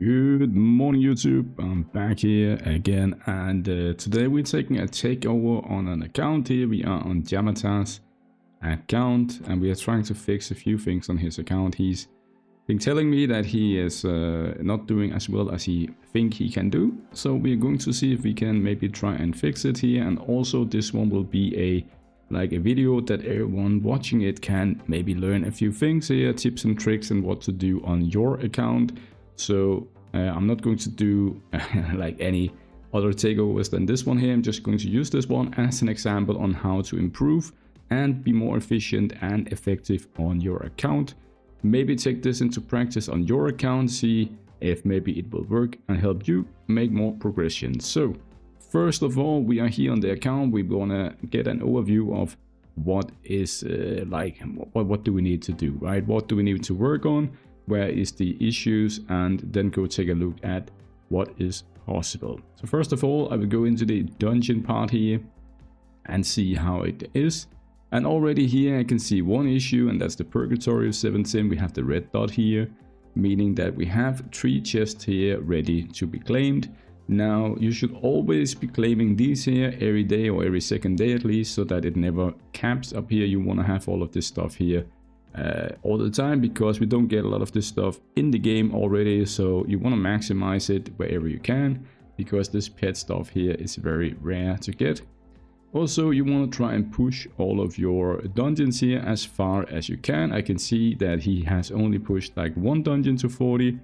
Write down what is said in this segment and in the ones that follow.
Good morning YouTube, I'm back here again, and today we're taking a takeover on an account here. We are on Yamata's account and we are trying to fix a few things on his account. He's been telling me that he is not doing as well as he think he can do, so we're going to see if we can maybe try and fix it here. And also this one will be a video that everyone watching it can maybe learn a few things here, tips and tricks and what to do on your account. So I'm not going to do like any other takeovers than this one here. I'm just going to use this one as an example on how to improve and be more efficient and effective on your account. Maybe take this into practice on your account, see if maybe it will work and help you make more progression. So first of all, we are here on the account. We're gonna get an overview of what is what do we need to do, right? What do we need to work on? Where is the issues? And then go take a look at what is possible. So first of all, I will go into the dungeon part here and see how it is. And already here I can see one issue, and that's the Purgatory of 17. We have the red dot here, meaning that we have 3 chests here ready to be claimed. Now you should always be claiming these here every day or every second day at least, so that it never caps up here. You want to have all of this stuff here all the time, because we don't get a lot of this stuff in the game already. So you want to maximize it wherever you can, because this pet stuff here is very rare to get. Also, you want to try and push all of your dungeons here as far as you can. I can see that he has only pushed like 1 dungeon to 40,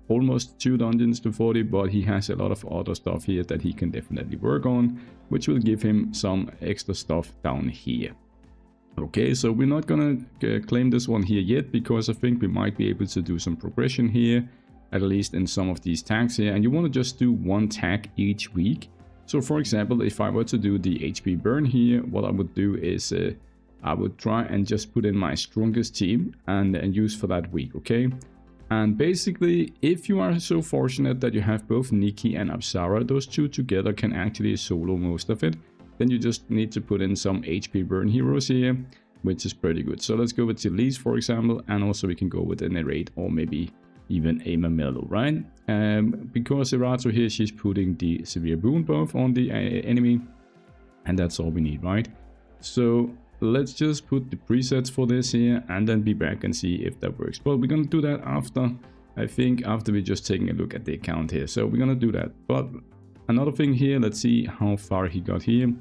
almost 2 dungeons to 40, but he has a lot of other stuff here that he can definitely work on, which will give him some extra stuff down here. Okay, so we're not gonna claim this one here yet, because I think we might be able to do some progression here, at least in some of these tags here. And you want to just do 1 tag each week. So for example, if I were to do the HP burn here, what I would do is I would try and just put in my strongest team and use for that week, okay? And basically, if you are so fortunate that you have both Nikki and Apsara, those 2 together can actually solo most of it. Then you just need to put in some HP burn heroes here, which is pretty good. So let's go with tierlists, for example, and also we can go with an Erato or maybe even a Mamelo, right? Because Erato here, she's putting the severe boon buff on the enemy, and that's all we need, right? So let's just put the presets for this here and then be back and see if that works. But we're gonna do that after, I think, after we're just taking a look at the account here. So we're gonna do that. But another thing here, let's see how far he got here.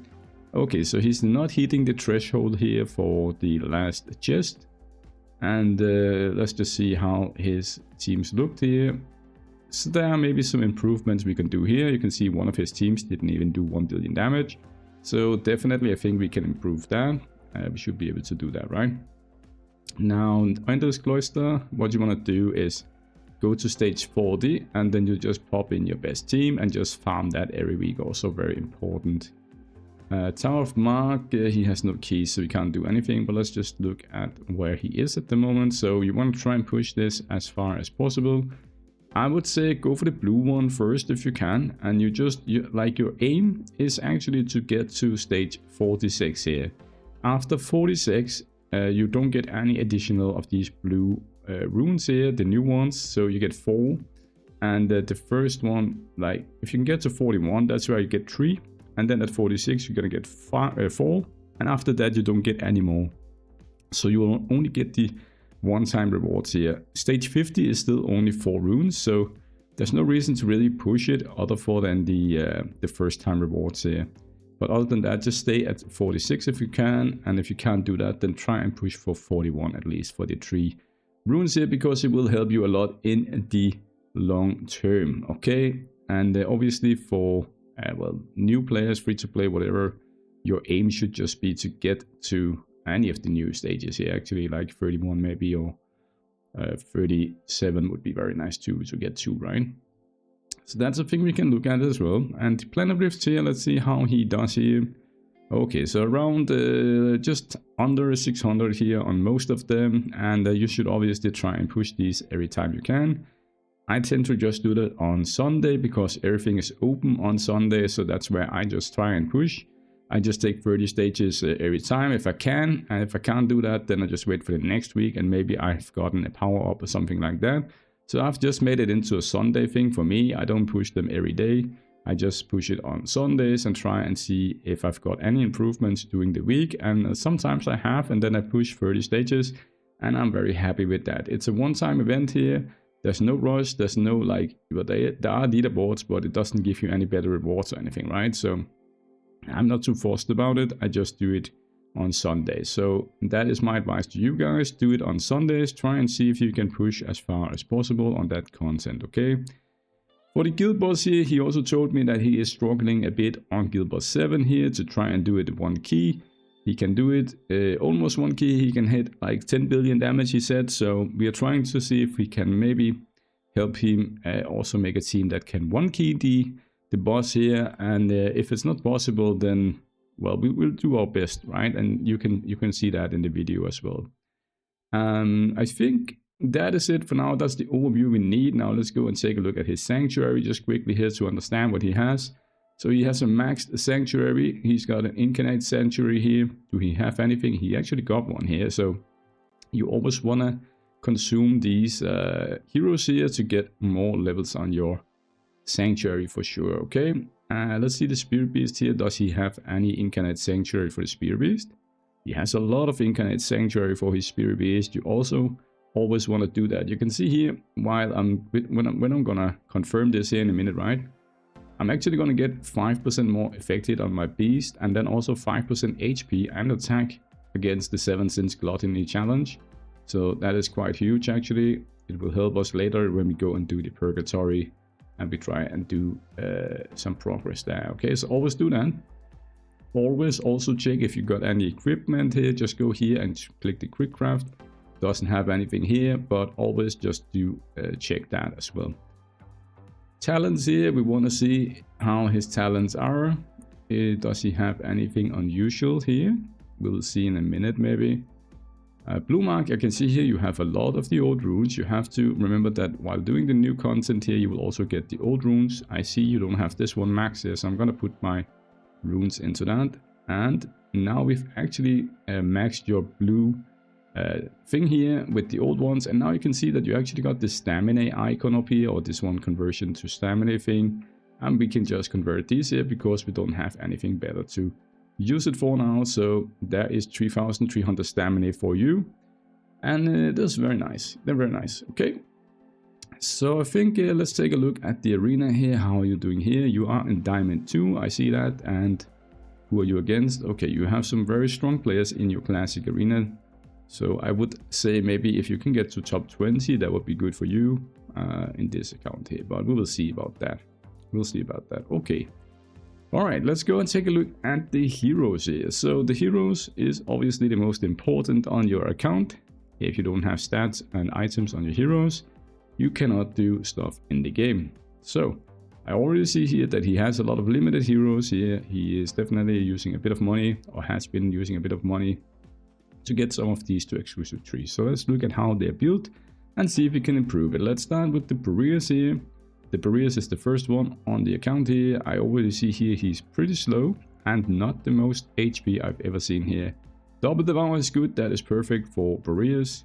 Okay, so he's not hitting the threshold here for the last chest. And let's just see how his teams looked here. So there are maybe some improvements we can do here. You can see one of his teams didn't even do 1 billion damage. So definitely I think we can improve that. We should be able to do that, right? Now, Windows Cloister, what you want to do is go to stage 40 and then you just pop in your best team and just farm that every week. Also very important. Tower of Mark, he has no keys, so he can't do anything, but let's just look at where he is at the moment. So you want to try and push this as far as possible. I would say go for the blue one first if you can, and your aim is actually to get to stage 46 here. After 46, you don't get any additional of these blue runes here, the new ones, so you get 4. And the first one, like if you can get to 41, that's where you get 3. And then at 46 you're gonna get 4, and after that you don't get any more. So you will only get the one-time rewards here. Stage 50 is still only 4 runes, so there's no reason to really push it other than the first time rewards here. But other than that, just stay at 46 if you can, and if you can't do that, then try and push for 41 at least for the 3 runes here, because it will help you a lot in the long term, okay? And obviously for well, new players, free to play, whatever, your aim should just be to get to any of the new stages here, actually, like 31 maybe, or 37 would be very nice to get to, right? So that's a thing we can look at as well. And the Planet Rifts here, let's see how he does here. Okay, so around just under 600 here on most of them, and you should obviously try and push these every time you can. I tend to just do that on Sunday because everything is open on Sunday, so that's where I just try and push. I just take 30 stages every time if I can, and if I can't do that, then I just wait for the next week and maybe I've gotten a power up or something like that. So I've just made it into a Sunday thing for me. I don't push them every day. I just push it on Sundays and try and see if I've got any improvements during the week. And sometimes I have, and then I push 30 stages, and I'm very happy with that. It's a one-time event here. There's no rush. There's no like, well, there are leaderboards, but it doesn't give you any better rewards or anything, right? So I'm not too forced about it. I just do it on Sundays. So that is my advice to you guys. Do it on Sundays. Try and see if you can push as far as possible on that content, okay? For the guild boss here, he also told me that he is struggling a bit on guild boss 7 here to try and do it one key. He can do it almost one key. He can hit like 10 billion damage, he said. So we are trying to see if we can maybe help him also make a team that can one key the boss here. And if it's not possible, then well, we will do our best, right? And you can see that in the video as well. I think that is it for now. That's the overview we need. Now let's go and take a look at his sanctuary just quickly here to understand what he has. So he has a maxed sanctuary. He's got an incarnate sanctuary here. Do he have anything? He actually got one here. So you always want to consume these heroes here to get more levels on your sanctuary for sure, okay? Let's see the Spirit Beast here. Does he have any incarnate sanctuary for the Spirit Beast? He has a lot of incarnate sanctuary for his Spirit Beast. You also always want to do that. You can see here while when I'm gonna confirm this here in a minute, right? I'm actually gonna get 5% more affected on my beast, and then also 5% HP and attack against the 7 Sins Gluttony challenge. So that is quite huge actually. It will help us later when we go and do the Purgatory and we try and do some progress there. Okay, so always do that. Always also check if you got any equipment here. Just go here and click the quick craft. Doesn't have anything here, but always just do check that as well. Talents here, we want to see how his talents are. Does he have anything unusual here? We'll see in a minute maybe. Blue mark, I can see here you have a lot of the old runes. You have to remember that while doing the new content here, you will also get the old runes. I see you don't have this one max here, so I'm gonna put my runes into that. And now we've actually maxed your blue thing here with the old ones, and now you can see that you actually got the stamina icon up here, or this one conversion to stamina thing, and we can just convert these here because we don't have anything better to use it for now. So there is 3300 stamina for you, and that's very nice. They're very nice. Okay, so I think let's take a look at the arena here. How are you doing here? You are in Diamond 2, I see that. And who are you against? Okay, you have some very strong players in your classic arena. So I would say maybe if you can get to top 20, that would be good for you in this account here. But we will see about that. We'll see about that. Okay. Alright, let's go and take a look at the heroes here. So the heroes is obviously the most important on your account. If you don't have stats and items on your heroes, you cannot do stuff in the game. So I already see here that he has a lot of limited heroes here. He is definitely using a bit of money, or has been using a bit of money, to get some of these to exclusive trees. So let's look at how they're built and see if we can improve it. Let's start with the Boreas here. The Boreas is the first one on the account here. I already see here he's pretty slow and not the most HP I've ever seen here. Double Devour is good, that is perfect for Boreas.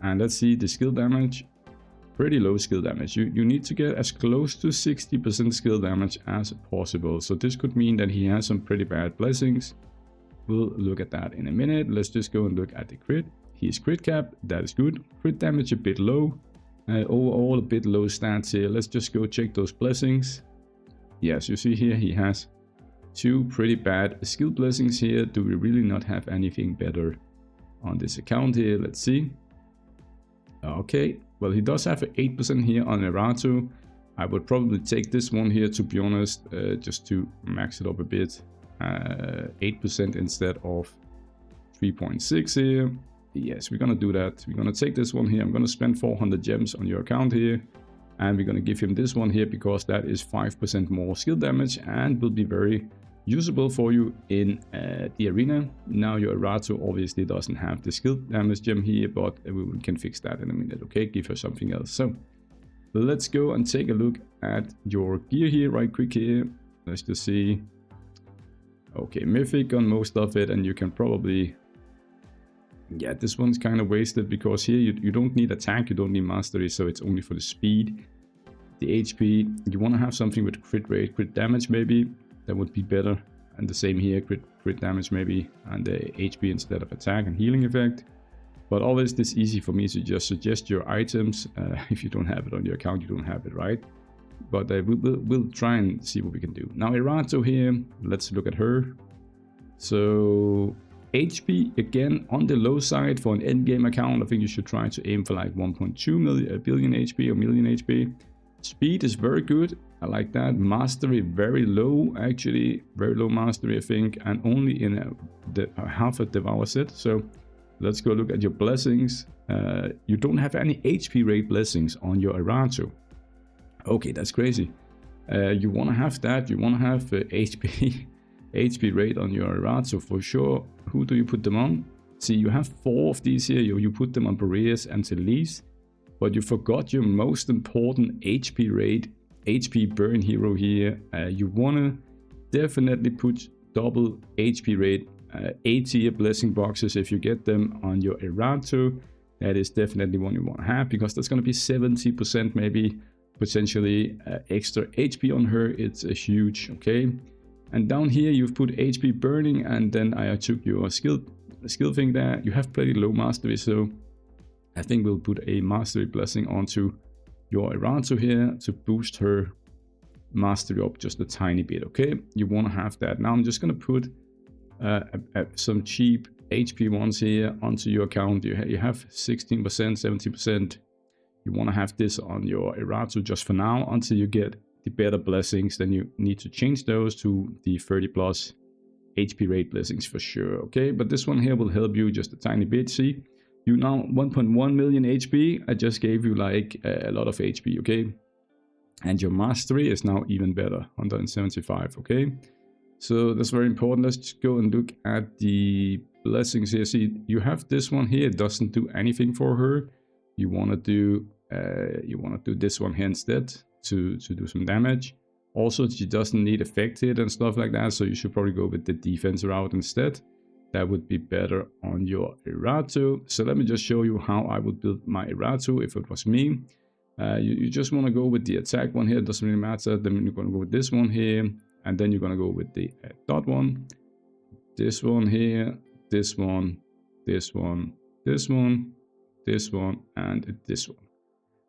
And let's see the skill damage. Pretty low skill damage. You need to get as close to 60% skill damage as possible. So this could mean that he has some pretty bad blessings. We'll look at that in a minute. Let's just go and look at the crit. He's crit cap, that is good. Crit damage a bit low. Overall a bit low stats here. Let's just go check those blessings. Yes, you see here he has 2 pretty bad skill blessings here. Do we really not have anything better on this account here? Let's see. Okay, well he does have an 8% here on Erato. I would probably take this one here, to be honest, just to max it up a bit. 8% instead of 3.6 here. Yes, we're gonna do that. We're gonna take this one here. I'm gonna spend 400 gems on your account here, and we're gonna give him this one here because that is 5% more skill damage and will be very usable for you in the arena. Now your Erato obviously doesn't have the skill damage gem here, but we can fix that in a minute. Okay, give her something else. So let's go and take a look at your gear here right quick here. Let's just see. Okay, mythic on most of it, and you can probably Yeah, this one's kind of wasted because here you don't need attack, you don't need mastery, so it's only for the speed. The HP, you want to have something with crit rate, crit damage maybe, that would be better. And the same here, crit damage maybe, and the HP instead of attack and healing effect. But always this easy for me to just suggest your items. If you don't have it on your account, you don't have it, right? But we'll try and see what we can do. Now Erato here, let's look at her. So HP, again, on the low side for an endgame account. I think you should try to aim for like 1.2 billion HP or million HP. Speed is very good, I like that. Mastery very low, actually, very low mastery I think, and only in half a devour set. So let's go look at your blessings. You don't have any HP rate blessings on your Erato. Okay, that's crazy. You want to have that, you want to have HP rate on your Erato for sure. Who do you put them on? See, you have 4 of these here, you put them on Boreas and Celis. But you forgot your most important HP rate, HP burn hero here. You want to definitely put double HP rate, 80 blessing boxes if you get them on your Erato. That is definitely one you want to have, because that's going to be 70% maybe potentially extra HP on her. It's a huge, okay. And down here you've put HP burning, and then I took your skill thing there. You have pretty low mastery, so I think we'll put a mastery blessing onto your Erato here to boost her mastery up just a tiny bit, okay? You want to have that. Now I'm just going to put some cheap HP ones here onto your account. You have 16%, 70%. You want to have this on your Erato just for now until you get the better blessings. Then you need to change those to the 30 plus HP rate blessings for sure, okay? But this one here will help you just a tiny bit. See, you now 1.1 million HP. I just gave you like a lot of HP, okay? And your mastery is now even better, 175, okay? So that's very important. Let's just go and look at the blessings here. See, you have this one here. It doesn't do anything for her. You want to do this one here instead to do some damage. Also, she doesn't need affected and stuff like that, so you should probably go with the defense route instead. That would be better on your Erato. So let me just show you how I would build my Erato if it was me. You just want to go with the attack one here. It doesn't really matter. Then you're going to go with this one here, and then you're going to go with the dot one. This one here, this one, this one, this one, this one, and this one.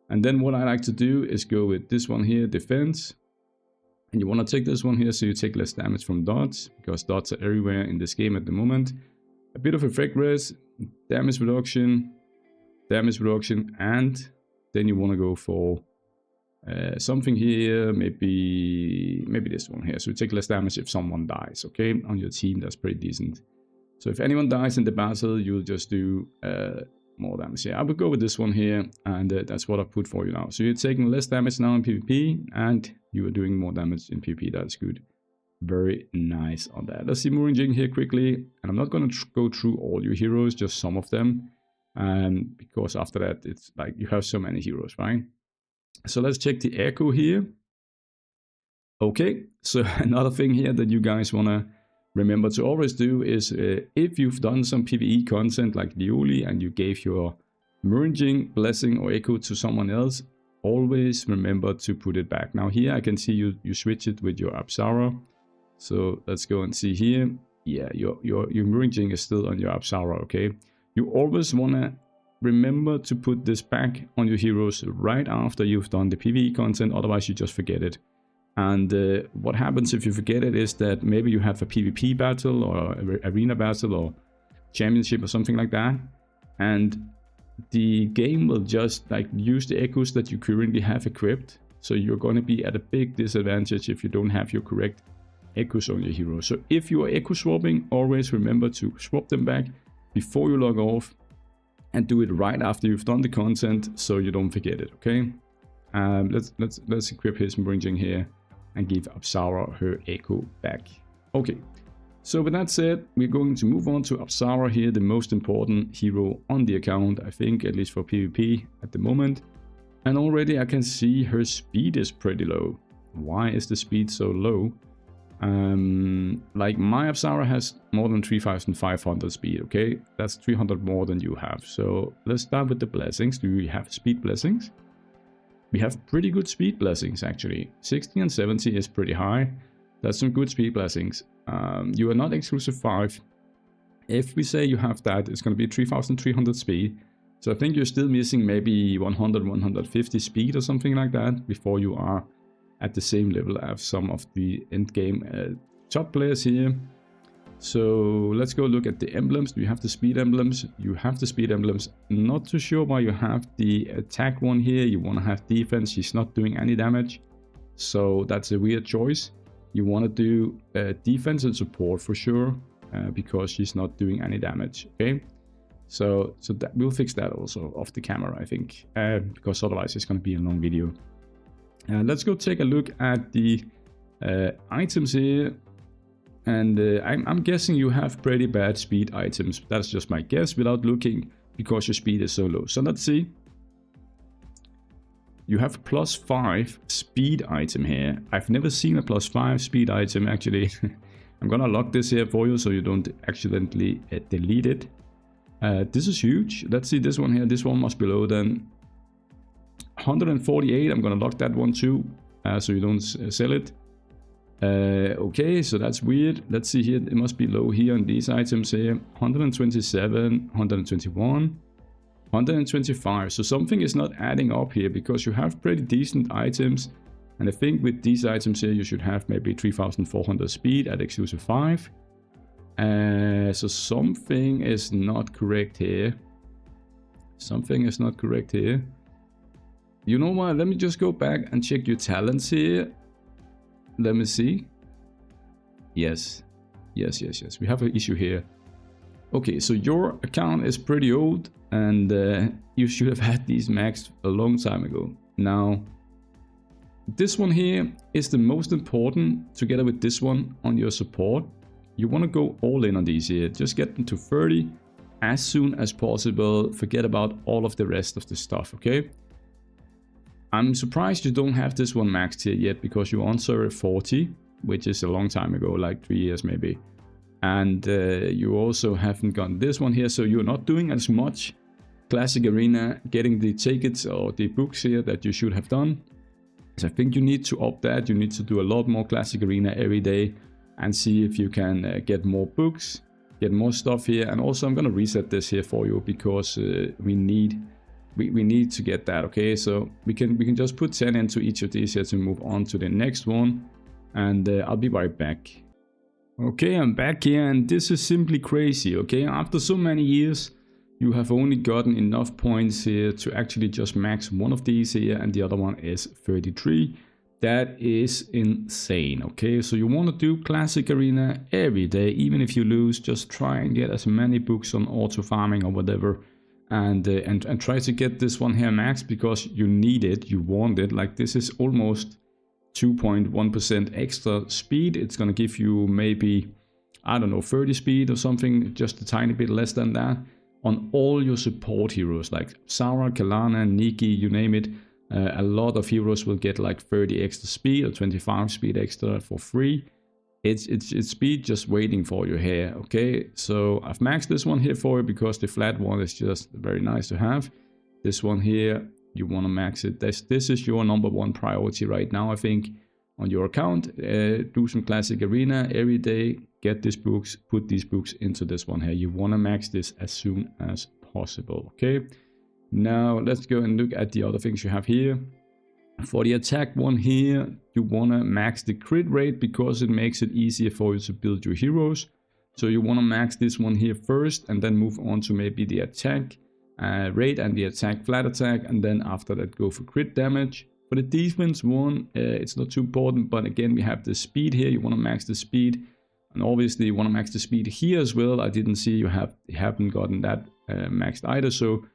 And then what I like to do is go with this one here, defense. And you want to take this one here so you take less damage from dots, because dots are everywhere in this game at the moment. A bit of effect res, damage reduction, and then you want to go for something here, maybe this one here. So you take less damage if someone dies, okay? On your team, that's pretty decent. So if anyone dies in the battle, you'll just do more damage. Yeah, I would go with this one here, and that's what I put for you now. So you're taking less damage now in PvP, and you are doing more damage in PvP. That's good. Very nice on that. Let's see Murinjing here quickly, and I'm not going to go through all your heroes, just some of them, because after that it's like you have so many heroes, right? So let's check the echo here. Okay, so another thing here that you guys want to remember to always do is if you've done some PvE content like Lioli and you gave your Murinjing blessing or echo to someone else, always remember to put it back. Now here I can see you switch it with your Apsara. So let's go and see here. Yeah, your Murinjing is still on your Apsara, okay? You always want to remember to put this back on your heroes right after you've done the PvE content, otherwise you just forget it. And what happens if you forget it is that maybe you have a PvP battle or arena battle or championship or something like that, and the game will just like use the echoes that you currently have equipped. So you're going to be at a big disadvantage if you don't have your correct echoes on your hero. So if you are echo swapping, always remember to swap them back before you log off, and do it right after you've done the content so you don't forget it, okay? Let's equip his Murinjing here and give Apsara her echo back. Okay, so with that said, we're going to move on to Apsara here, the most important hero on the account, I think, at least for PvP at the moment. And already I can see her speed is pretty low. Why is the speed so low? Like my Apsara has more than 3500 speed, okay? That's 300 more than you have. So let's start with the blessings. Do we have speed blessings? We have pretty good speed blessings actually. 60 and 70 is pretty high. That's some good speed blessings. You are not exclusive 5. If we say you have that, it's going to be 3300 speed. So I think you're still missing maybe 100, 150 speed or something like that before you are at the same level as some of the endgame top players here. So let's go look at the emblems. Do you have the speed emblems? You have the speed emblems. Not too sure why you have the attack one here. You want to have defense. She's not doing any damage. So that's a weird choice. You want to do defense and support for sure because she's not doing any damage. Okay. So that we'll fix that also off the camera, I think, because otherwise it's going to be a long video. Let's go take a look at the items here. And I'm guessing you have pretty bad speed items. That's just my guess without looking because your speed is so low. So let's see. You have +5 speed item here. I've never seen a +5 speed item actually. I'm gonna lock this here for you so you don't accidentally delete it. This is huge. Let's see this one here. This one must be low then. 148. I'm gonna lock that one too so you don't sell it. Okay, so that's weird. Let's see here. It must be low here on these items here. 127, 121, 125. So something is not adding up here because you have pretty decent items. And I think with these items here, you should have maybe 3400 speed at exclusive 5. So something is not correct here. Something is not correct here. You know what? Let me just go back and check your talents here. Let me see. Yes. We have an issue here. Okay, so your account is pretty old and you should have had these maxed a long time ago. Now, this one here is the most important together with this one on your support. You want to go all in on these here. Just get them to 30 as soon as possible. Forget about all of the rest of the stuff, okay? I'm surprised you don't have this one maxed here yet because you're on server 40, which is a long time ago, like 3 years maybe. And you also haven't gotten this one here, so you're not doing as much Classic Arena, getting the tickets or the books here that you should have done. So I think you need to up that. You need to do a lot more Classic Arena every day and see if you can get more books, get more stuff here. And also I'm going to reset this here for you because we need to get that. Okay, so we can just put 10 into each of these here to move on to the next one, and I'll be right back. Okay, I'm back here and this is simply crazy. Okay, after so many years you have only gotten enough points here to actually just max one of these here, and the other one is 33. That is insane. Okay, so you want to do Classic Arena every day, even if you lose. Just try and get as many books on auto farming or whatever. And try to get this one here max because you need it, you want it. Like this is almost 2.1% extra speed. It's gonna give you maybe, I don't know, 30 speed or something, just a tiny bit less than that on all your support heroes like Apsara, Kalana, Nikki, you name it. A lot of heroes will get like 30 extra speed or 25 speed extra for free. It's speed just waiting for you here. Okay, so I've maxed this one here for you because the flat one is just very nice to have. This one here, you want to max it. This is your #1 priority right now, I think, on your account. Do some Classic Arena every day, get these books, put these books into this one here. You want to max this as soon as possible. Okay, now let's go and look at the other things you have here. For the attack one here, you want to max the crit rate because it makes it easier for you to build your heroes. So you want to max this one here first and then move on to maybe the attack rate and the attack flat attack, and then after that go for crit damage. For the defense one, it's not too important, but again we have the speed here. You want to max the speed, and obviously you want to max the speed here as well. I didn't see you haven't gotten that maxed either. So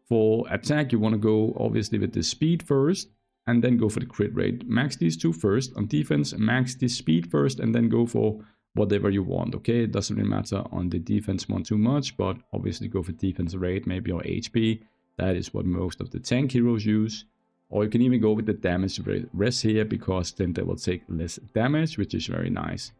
for attack you want to go obviously with the speed first, and then go for the crit rate. Max these two first. On defense, max the speed first, and then go for whatever you want. Okay, it doesn't really matter on the defense one too much, but obviously go for defense rate, maybe, or HP. That is what most of the tank heroes use. Or you can even go with the damage rest here, because then they will take less damage, which is very nice.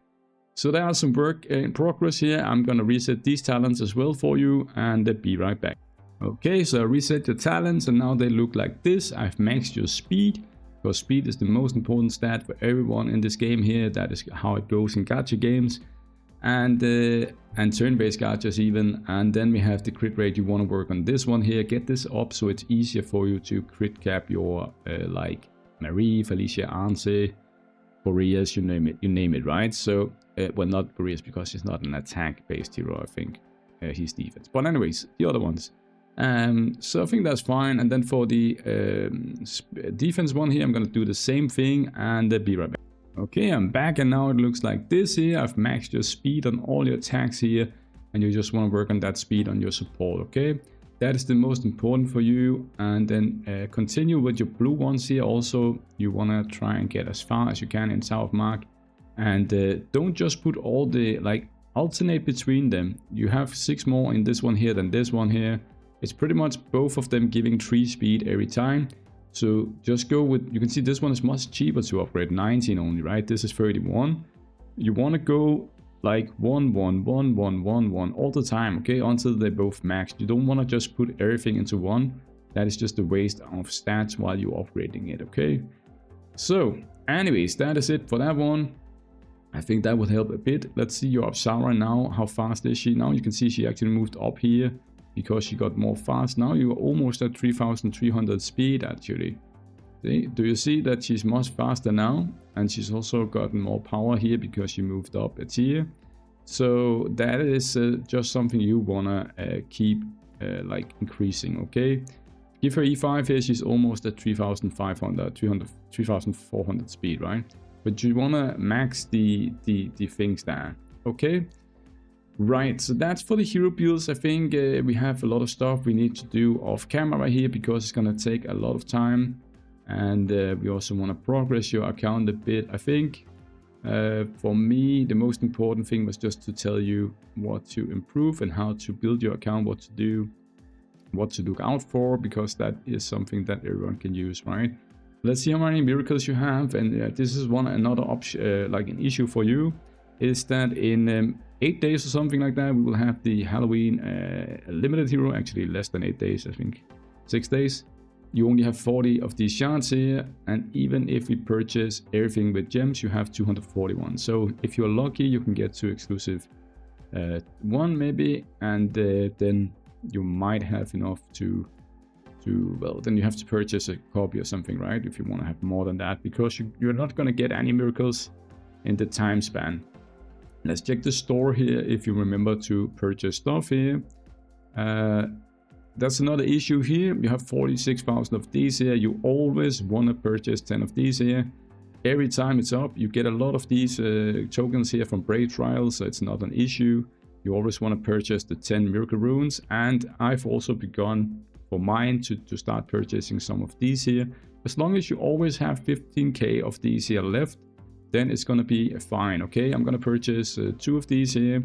So there are some work in progress here. I'm gonna reset these talents as well for you and be right back. Okay, so I reset your talents and now they look like this. I've maxed your speed, because speed is the most important stat for everyone in this game here. That is how it goes in gacha games and turn-based gachas even. And then we have the crit rate. You want to work on this one here. Get this up so it's easier for you to crit cap your like Marie, Felicia, Anse, Boreas, you name it, right? So well, not Boreas because he's not an attack-based hero. I think he's defense. But anyways, the other ones. So I think that's fine. And then for the defense one here, I'm gonna do the same thing and be right back. Okay, I'm back and now it looks like this here. I've maxed your speed on all your attacks here, and you just want to work on that speed on your support. Okay, that is the most important for you. And then continue with your blue ones here. Also, you want to try and get as far as you can in South Mark, and don't just put all the, like, alternate between them. You have 6 more in this one here than this one here. It's pretty much both of them giving 3 speed every time. So just go with, you can see this one is much cheaper to upgrade, 19 only, right? This is 31. You want to go like 1, 1, 1, 1, 1, 1 all the time, okay? Until they both maxed. You don't want to just put everything into 1. That is just a waste of stats while you're upgrading it, okay? So anyways, that is it for that one. I think that would help a bit. Let's see your Apsara now. How fast is she now? You can see she actually moved up here, because she got more fast. Now you're almost at 3,300 speed actually. See? Do you see that she's much faster now? And she's also gotten more power here because she moved up a tier. So that is just something you wanna keep like increasing, okay? Give her E5 here, she's almost at 3,500, 3,400 speed, right? But you wanna max the things there, okay? Right, so that's for the hero builds. I think we have a lot of stuff we need to do off camera right here, because it's gonna take a lot of time. And we also want to progress your account a bit. I think for me, the most important thing was just to tell you what to improve and how to build your account, what to do, what to look out for, because that is something that everyone can use, right? Let's see how many miracles you have. And this is another option, like an issue for you, is that in 8 days or something like that, we will have the Halloween limited hero. Actually less than 8 days, I think 6 days. You only have 40 of these shards here, and even if we purchase everything with gems, you have 241. So if you're lucky, you can get 2 exclusive one maybe, and then you might have enough to well, then you have to purchase a copy or something, right? If you want to have more than that, because you're not going to get any miracles in the time span. Let's check the store here if you remember to purchase stuff here. That's another issue here. You have 46,000 of these here. You always want to purchase 10 of these here. Every time it's up, you get a lot of these tokens here from Braid Trials, so it's not an issue. You always want to purchase the 10 Miracle Runes, and I've also begun for mine to start purchasing some of these here. As long as you always have 15k of these here left, then it's going to be fine, okay? I'm going to purchase 2 of these here.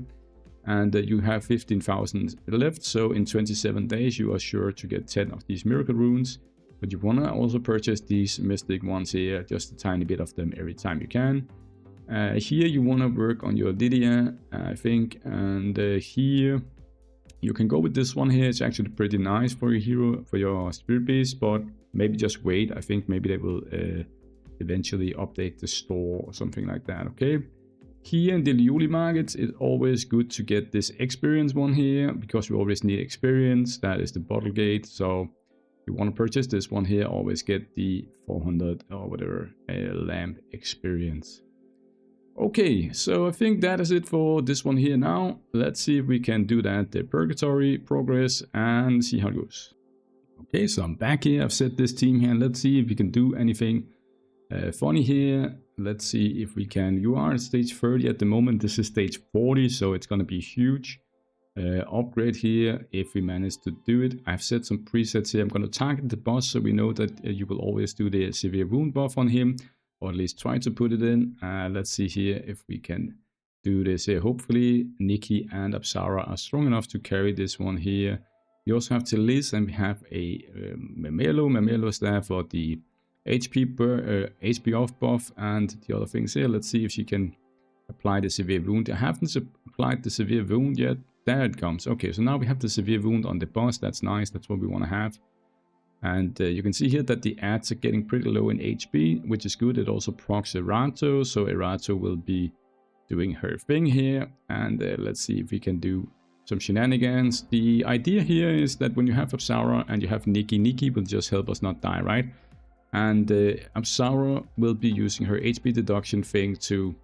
And you have 15,000 left, so in 27 days you are sure to get 10 of these miracle runes. But you want to also purchase these mystic ones here, just a tiny bit of them every time you can. Here you want to work on your Lydia, I think, and here you can go with this one here. It's actually pretty nice for your hero, for your spirit beast, but maybe just wait. I think maybe they will eventually update the store or something like that, okay? Here in the Liuli markets, it's always good to get this experience one here, because you always need experience. That is the bottle gate. So you want to purchase this one here, always get the 400 or whatever lamp experience. Okay, so I think that is it for this one here now. Let's see if we can do that, the Purgatory progress, and see how it goes. Okay, so I'm back here. I've set this team here. Let's see if we can do anything funny here. Let's see if we can. You are at stage 30 at the moment. This is stage 40, so it's going to be huge upgrade here if we manage to do it. I've set some presets here. I'm going to target the boss, so we know that you will always do the severe wound buff on him, or at least try to put it in. Let's see here if we can do this here. Hopefully Nikki and Apsara are strong enough to carry this one here. We also have Tierlists, and we have a Mamelo is there for the HP off buff and the other things here. Let's see if she can apply the severe wound. I haven't applied the severe wound yet. There it comes. Okay, so now we have the severe wound on the boss. That's nice. That's what we want to have. And you can see here that the ads are getting pretty low in HP, which is good. It also procs Erato, so Erato will be doing her thing here. And let's see if we can do some shenanigans. The idea here is that when you have Apsara and you have Nikki will just help us not die, right? And Apsara will be using her HP deduction thing to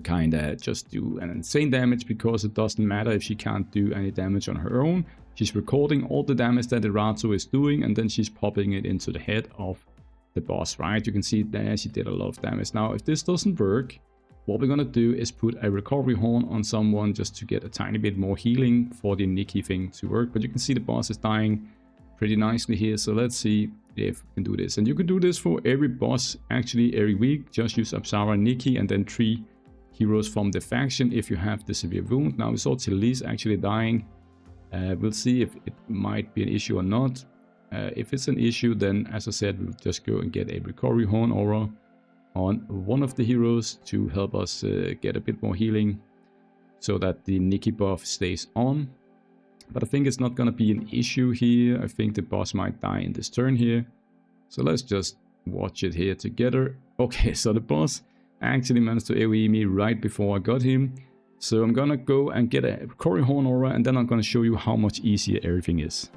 kind of just do an insane damage, because it doesn't matter if she can't do any damage on her own. She's recording all the damage that Erato is doing, and then she's popping it into the head of the boss, right? You can see there she did a lot of damage. Now, if this doesn't work, what we're gonna do is put a recovery horn on someone just to get a tiny bit more healing for the Nikki thing to work. But you can see the boss is dying pretty nicely here, so let's see if we can do this. And you can do this for every boss, actually, every week. Just use Apsara and Nikki, and then 3 heroes from the faction if you have the severe wound. Now we saw Tierlists actually dying. We'll see if it might be an issue or not. If it's an issue, then as I said, we'll just go and get a recovery horn aura on one of the heroes to help us get a bit more healing, so that the Nikki buff stays on. But I think it's not gonna be an issue here. I think the boss might die in this turn here. So let's just watch it here together. Okay, so the boss actually managed to AoE me right before I got him. So I'm gonna go and get a recovery horn aura, and then I'm gonna show you how much easier everything is.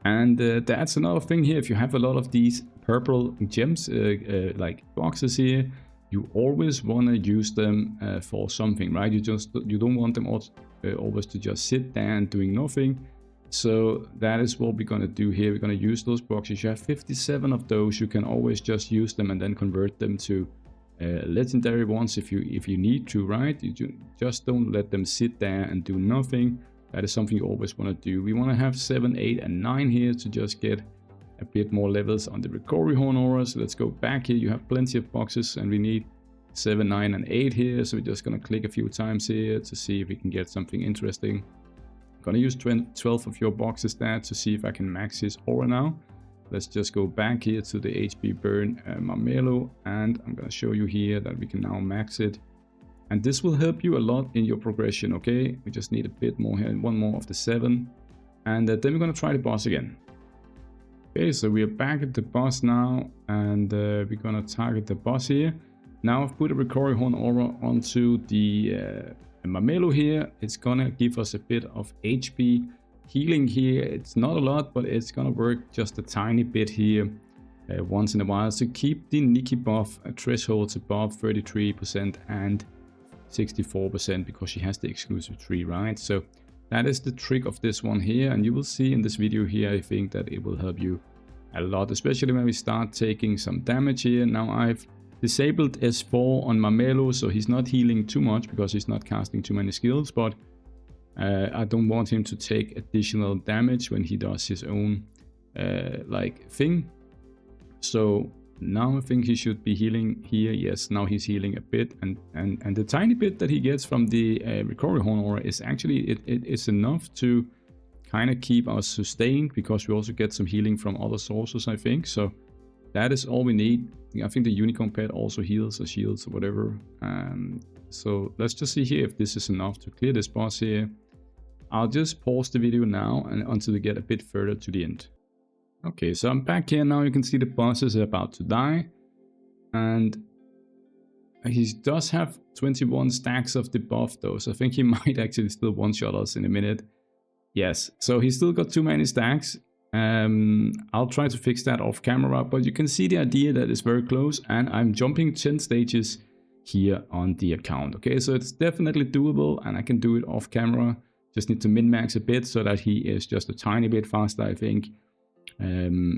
And that's another thing here. If you have a lot of these purple gems, like boxes here, you always want to use them for something, right? You don't want them always to just sit there and doing nothing. So that is what we're gonna do here. We're gonna use those boxes. You have 57 of those. You can always just use them and then convert them to legendary ones if you need to, right? Just don't let them sit there and do nothing. That is something you always want to do. We want to have 7, 8, and 9 here to just get a bit more levels on the recovery horn aura. So let's go back here. You have plenty of boxes, and we need 7, 9, and 8 here. So we're just gonna click a few times here to see if we can get something interesting. I'm gonna use 12 of your boxes there to see if I can max his aura now. Let's just go back here to the HP burn Marmelo, and I'm gonna show you here that we can now max it. And this will help you a lot in your progression, okay? We just need a bit more here, 1 more of the 7. And then we're gonna try the boss again. Okay, so we are back at the boss now, and we're gonna target the boss here. Now I've put a recovery horn aura onto the Marmelo here. It's gonna give us a bit of HP healing here. It's not a lot, but it's gonna work just a tiny bit here once in a while. So keep the Nikki buff thresholds above 33% and 64%, because she has the exclusive 3, right? So that is the trick of this one here, and you will see in this video here, I think that it will help you a lot, especially when we start taking some damage here. Now I've disabled S4 on Marmelo, so he's not healing too much because he's not casting too many skills, but I don't want him to take additional damage when he does his own like thing. So now I think he should be healing here. Yes, now he's healing a bit, and the tiny bit that he gets from the recovery horn aura is actually it is enough to kind of keep us sustained, because we also get some healing from other sources, I think. So that is all we need. I think the unicorn pet also heals or shields or whatever. So let's just see here if this is enough to clear this boss here. I'll just pause the video now and until we get a bit further to the end. Okay, so I'm back here now. You can see the boss is about to die, and he does have 21 stacks of the buff though, so I think he might actually still one-shot us in a minute. Yes, so he's still got too many stacks. I'll try to fix that off camera, but you can see the idea that is very close, and I'm jumping 10 stages here on the account. Okay, so it's definitely doable, and I can do it off camera. Just need to min-max a bit so that he is just a tiny bit faster, I think.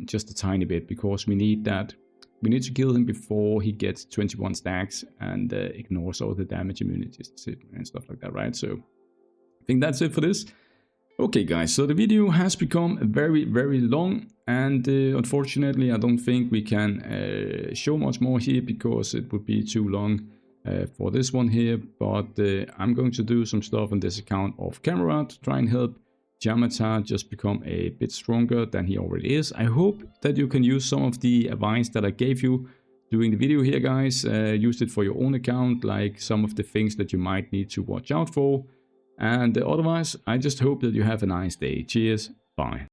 Just a tiny bit, because we need that. We need to kill him before he gets 21 stacks and ignores all the damage immunities and stuff like that, right? So I think that's it for this. Okay guys, so the video has become very, very long, and unfortunately I don't think we can show much more here because it would be too long for this one here, but I'm going to do some stuff on this account off camera to try and help Yamata just become a bit stronger than he already is. I hope that you can use some of the advice that I gave you doing the video here, guys. Use it for your own account, like some of the things that you might need to watch out for. And otherwise, I just hope that you have a nice day. Cheers, bye.